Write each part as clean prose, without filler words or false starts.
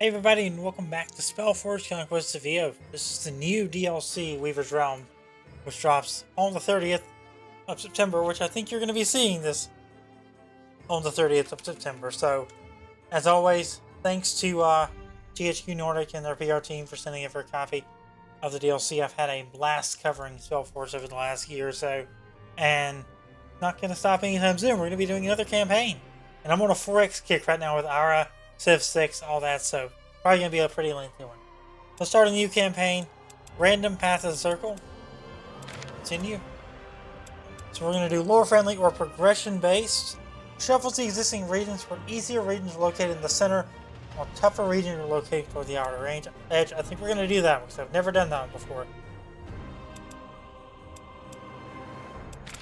Hey everybody, and welcome back to Spellforce Conquest of Eo. This is the new DLC, Weaver's Realm, which drops on the 30th of September, which I think you're going to be seeing this on the 30th of September. So, as always, thanks to THQ Nordic and their PR team for sending in for a copy of the DLC. I've had a blast covering Spellforce over the last year or so, and not going to stop anytime soon. We're going to be doing another campaign. And I'm on a 4x kick right now with Aura, Civ 6, all that, so probably going to be a pretty lengthy one. Let's start a new campaign. Random Path of the Circle. Continue. So we're going to do lore friendly or progression based. Shuffles the existing regions where easier regions are located in the center, while tougher regions are located toward the outer edge. I think we're going to do that because I've never done that one before.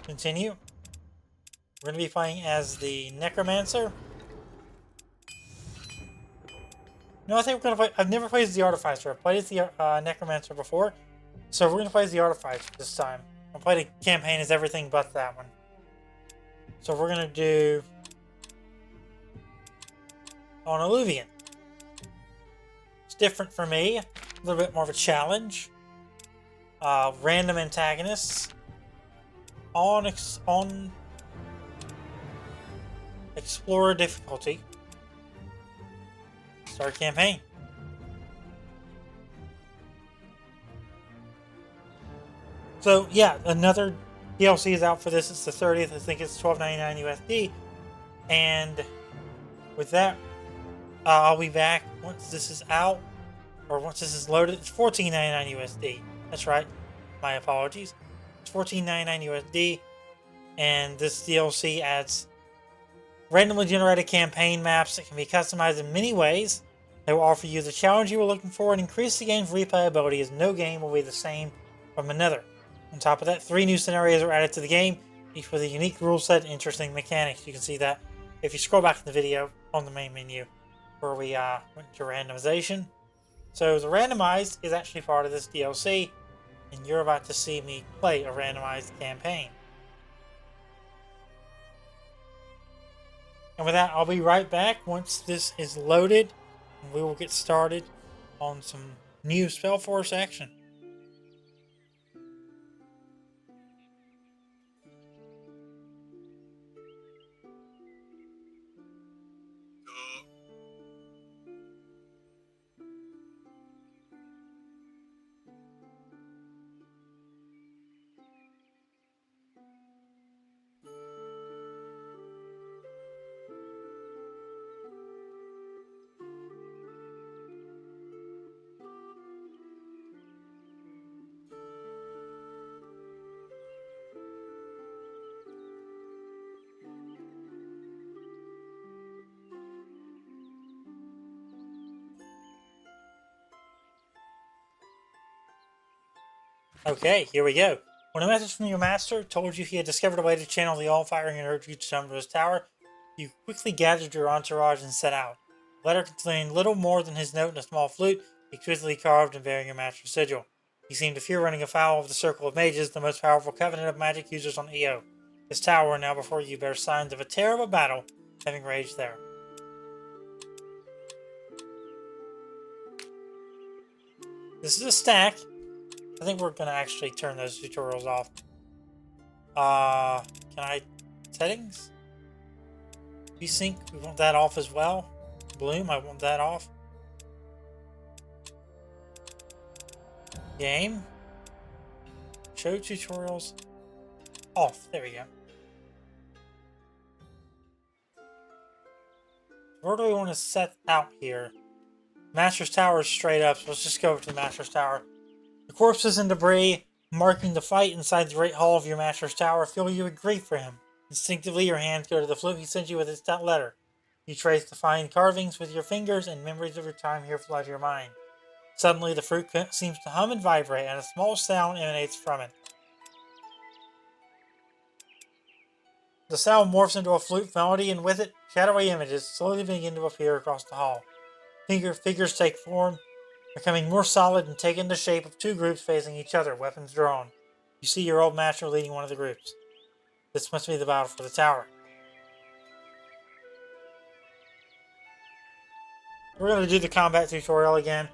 Continue. We're going to be playing as the Necromancer. No, I think we're going to play... I've never played as the Artificer. I've played as the Necromancer before. So we're going to play as the Artificer this time. I'll play the campaign as everything but that one. So we're going to do... on Alluvian. It's different for me. A little bit more of a challenge. Random antagonists. On Explorer difficulty. Start campaign. So yeah, another DLC is out for this. It's the 30th. I think it's $12.99 USD. And with that, I'll be back once this is out, or once this is loaded. It's $14.99 USD. That's right. My apologies. It's $14.99 USD, and this DLC adds randomly generated campaign maps that can be customized in many ways. They will offer you the challenge you were looking for and increase the game's replayability, as no game will be the same from another. On top of that, 3 new scenarios are added to the game, each with a unique rule set and interesting mechanics. You can see that if you scroll back to the video on the main menu where we went to randomization. So the randomized is actually part of this DLC, and you're about to see me play a randomized campaign. And with that, I'll be right back once this is loaded, and we will get started on some new Spellforce action. Okay, here we go. When a message from your master told you he had discovered a way to channel the all-firing and urged you to jump to his tower, you quickly gathered your entourage and set out. The letter contained little more than his note and a small flute, exquisitely carved and bearing your master's sigil. He seemed to fear running afoul of the circle of mages, the most powerful covenant of magic users on Eo. His tower, now before you, bears signs of a terrible battle having raged there. This is a stack. I think we're going to actually turn those tutorials off. Can I... settings? Sync, we want that off as well. Bloom, I want that off. Game. Show tutorials. Off. There we go. Where do we want to set out here? Master's Tower is straight up, so let's just go over to the Master's Tower. The corpses and debris marking the fight inside the great hall of your master's tower fill you with grief for him. Instinctively, your hands go to the flute he sent you with his stout letter. You trace the fine carvings with your fingers, and memories of your time here flood your mind. Suddenly, the fruit seems to hum and vibrate, and a small sound emanates from it. The sound morphs into a flute melody, and with it, shadowy images slowly begin to appear across the hall. Figures take form, becoming more solid and taking the shape of 2 groups facing each other, weapons drawn. You see your old master leading one of the groups. This must be the battle for the tower. We're going to do the combat tutorial again,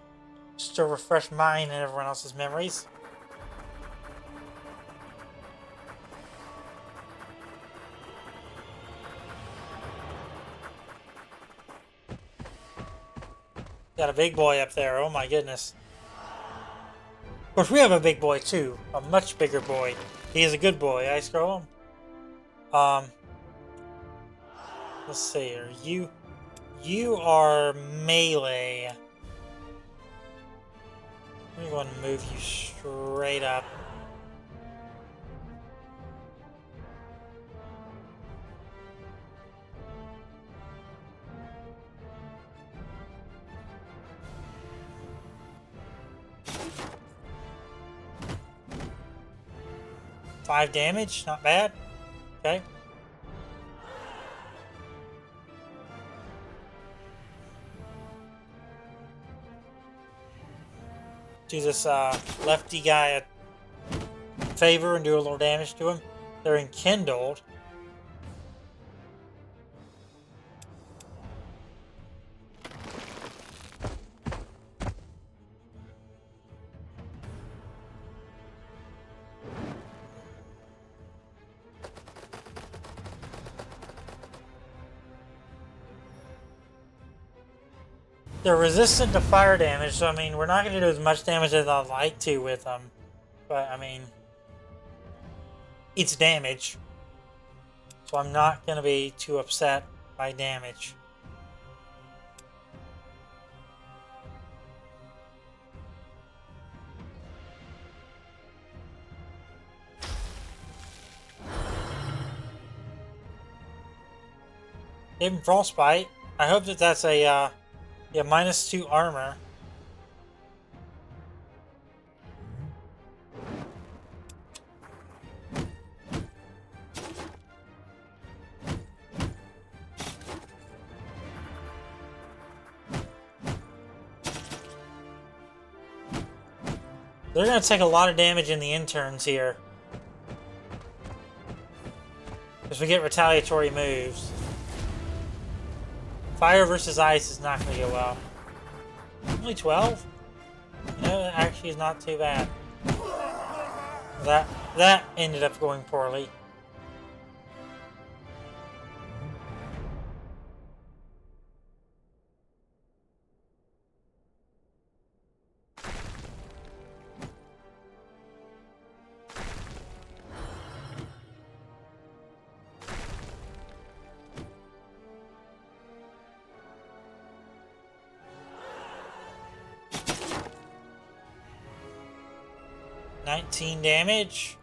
just to refresh mine and everyone else's memories. Got a big boy up there, oh my goodness. Of course, we have a big boy too, a much bigger boy. He is a good boy, I scroll him. Let's see, you are melee. I'm going to move you straight up. Five damage, not bad. Okay. Do this lefty guy a favor and do a little damage to him. They're enkindled. They're resistant to fire damage, so I mean, we're not going to do as much damage as I'd like to with them. But I mean, it's damage. So I'm not going to be too upset by damage. Gave him frostbite. I hope that that's a yeah, -2 armor. They're going to take a lot of damage in the interns here. Because we get retaliatory moves. Fire versus ice is not going to go well. Only 12? You know, that actually is not too bad. That ended up going poorly. $19 damage.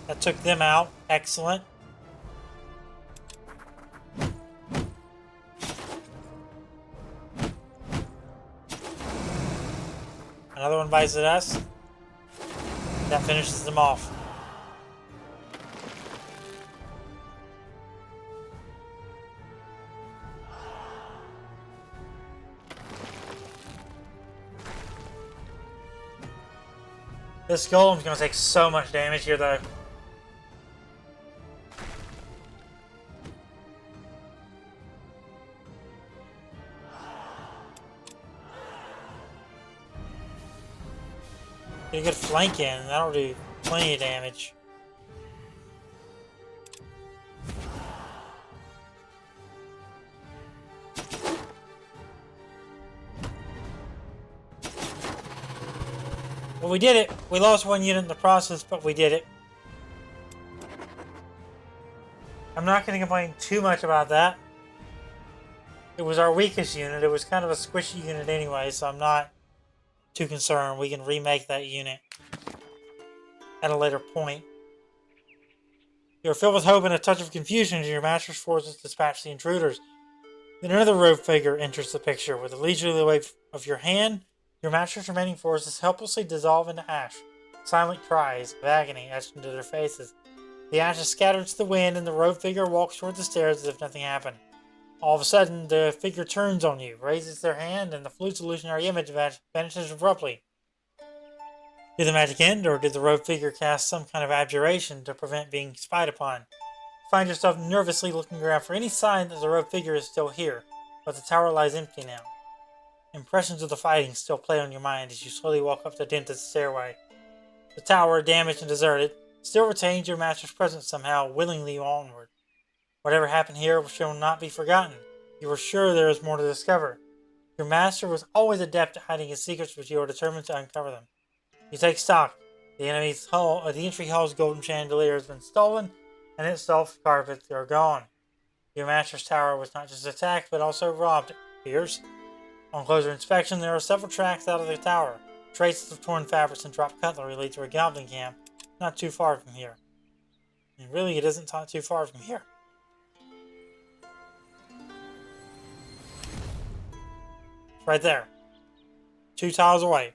That took them out. Excellent. Another one bites at us. That finishes them off. This golem's gonna take so much damage here, though. Get a good flank in, that'll do plenty of damage. Well, we did it. We lost one unit in the process, but we did it. I'm not going to complain too much about that. It was our weakest unit. It was kind of a squishy unit anyway, so I'm not too concerned. We can remake that unit at a later point. You're filled with hope and a touch of confusion as your master's forces dispatch the intruders. Then another rogue figure enters the picture. With a leisurely wave of your hand, your master's remaining forces helplessly dissolve into ash. Silent cries of agony etched into their faces. The ash is scattered to the wind, and the rogue figure walks toward the stairs as if nothing happened. All of a sudden, the figure turns on you, raises their hand, and the flute's illusionary image vanishes abruptly. Did the magic end, or did the rogue figure cast some kind of abjuration to prevent being spied upon? find yourself nervously looking around for any sign that the robed figure is still here, but the tower lies empty now. Impressions of the fighting still play on your mind as you slowly walk up the dented stairway. The tower, damaged and deserted, still retains your master's presence somehow, willingly onward. Whatever happened here shall not be forgotten. You are sure there is more to discover. Your master was always adept at hiding his secrets, but you are determined to uncover them. You take stock. The entry hall's golden chandelier has been stolen, and its soft carpets are gone. Your master's tower was not just attacked, but also robbed, it appears. On closer inspection, there are several tracks out of the tower. Traces of torn fabrics and dropped cutlery lead to a goblin camp, not too far from here. And really, it isn't too far from here. It's right there. 2 tiles away.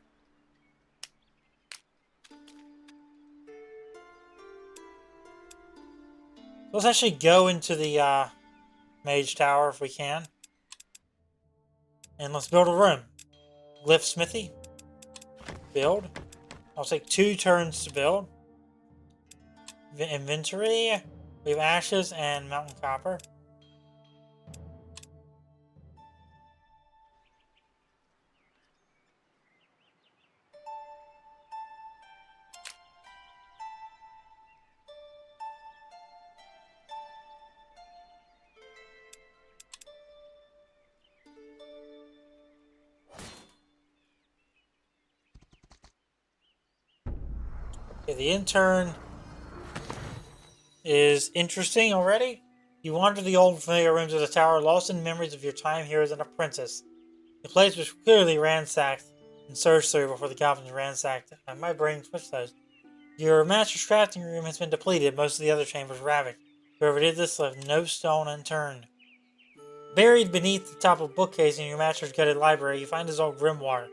Let's actually go into the mage tower if we can. And let's build a room. Glyph smithy. Build. I'll take 2 turns to build. Inventory. We have ashes and mountain copper. Okay, the intern is interesting already. You wander the old familiar rooms of the tower, lost in memories of your time here as an apprentice. The place was clearly ransacked and searched through before the goblins ransacked it. My brain switched those. Your master's crafting room has been depleted, most of the other chambers ravaged. Whoever did this left no stone unturned. Buried beneath the top of a bookcase in your master's gutted library, you find his old grimoire.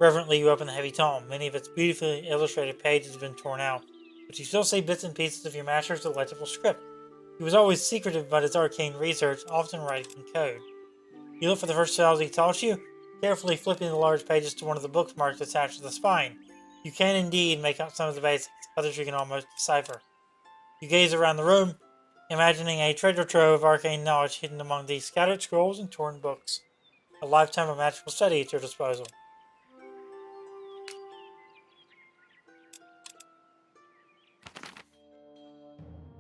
Reverently, you open the heavy tome. Many of its beautifully illustrated pages have been torn out, but you still see bits and pieces of your master's illegible script. He was always secretive about his arcane research, often writing in code. You look for the first spells he taught you, carefully flipping the large pages to one of the bookmarks attached to the spine. You can indeed make out some of the basics, others you can almost decipher. You gaze around the room, imagining a treasure trove of arcane knowledge hidden among these scattered scrolls and torn books. A lifetime of magical study at your disposal.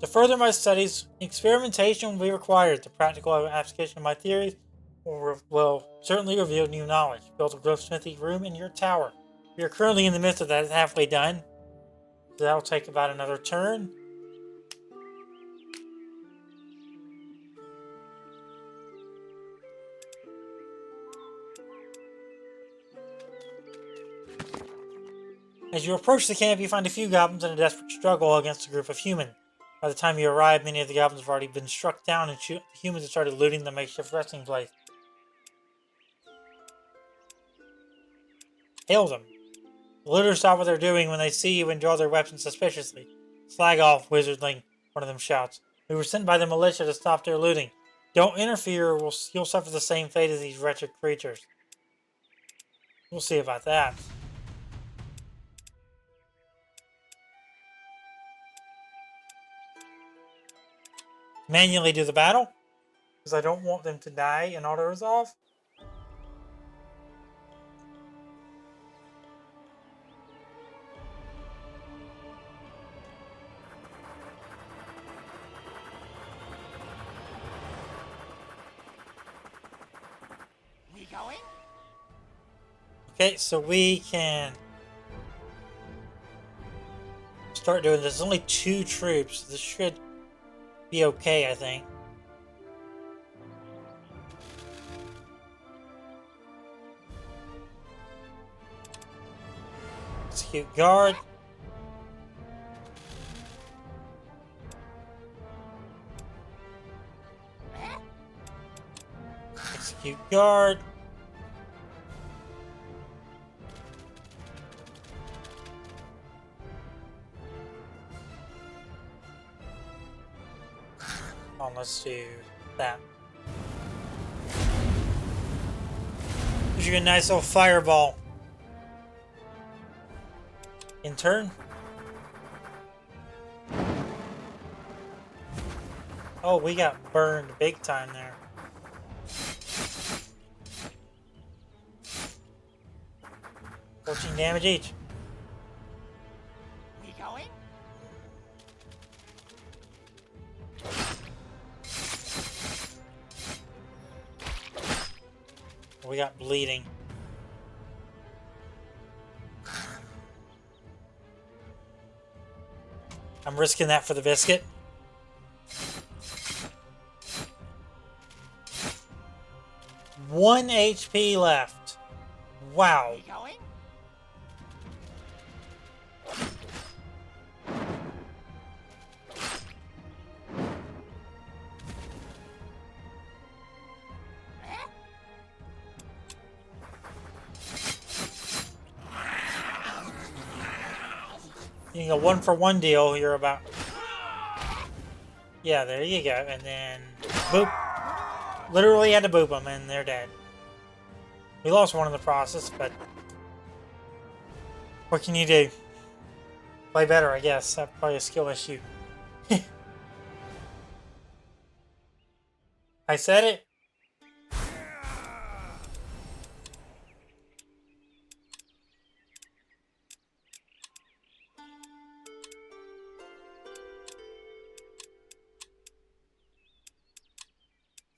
To further my studies, experimentation will be required. The practical application of my theories will certainly reveal new knowledge. Build a goldsmithy room in your tower. We are currently in the midst of that. It's halfway done. So that'll take about another turn. As you approach the camp, you find a few goblins in a desperate struggle against a group of humans. By the time you arrive, many of the goblins have already been struck down, and the humans have started looting the makeshift resting place. Hail them. The looters stop what they're doing when they see you and draw their weapons suspiciously. Slag off, wizardling, one of them shouts. We were sent by the militia to stop their looting. Don't interfere or you'll suffer the same fate as these wretched creatures. We'll see about that. Manually do the battle, because I don't want them to die in auto-resolve. We going? Okay, so we can start doing this. There's only 2 troops. This should be okay, I think. Execute guard. Execute guard. Oh, let's do that. Gives you a nice little fireball. In turn. Oh, we got burned big time there. $14 damage each. We going? We got bleeding. I'm risking that for the biscuit. One HP left. Wow. We going? Eh? You a 1-for-1 deal. You're about. Yeah, there you go. And then boop. Literally had to boop them, and they're dead. We lost one in the process, but what can you do? Play better, I guess. That's probably a skill issue. I said it.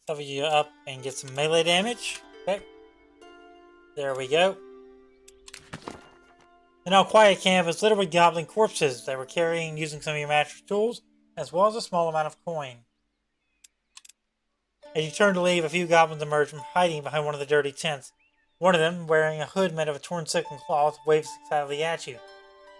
Level you up and get some melee damage. Okay. There we go. The now quiet camp is littered with goblin corpses they were carrying using some of your master's tools, as well as a small amount of coin. As you turn to leave, a few goblins emerge from hiding behind one of the dirty tents. One of them, wearing a hood made of a torn silken cloth, waves excitedly at you.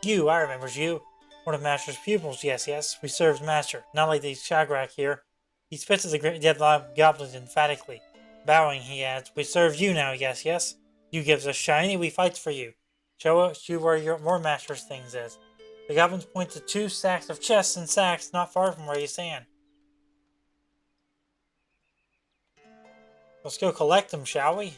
You, I remembers you. One of Master's pupils, yes. We serves Master, not like these Shagrak here. He spits at the dead goblins emphatically. Bowing, he adds, we serve you now, yes. You gives us shiny, we fights for you. Show us you where your more Master's things is. The goblins point to 2 stacks of chests and sacks not far from where you stand. Let's go collect them, shall we?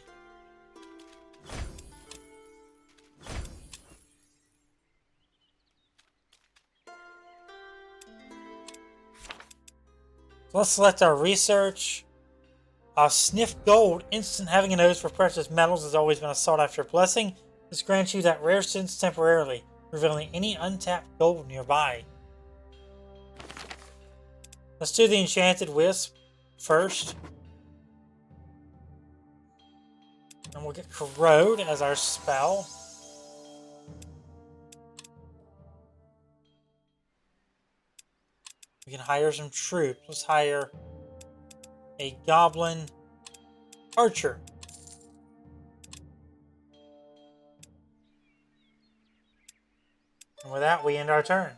Let's select our research. Sniff gold. Instant having a nose for precious metals has always been a sought-after blessing. This grants you that rare sense temporarily, revealing any untapped gold nearby. Let's do the Enchanted Wisp first. And we'll get Corrode as our spell. We can hire some troops. Let's hire a Goblin Archer. And with that, we end our turn.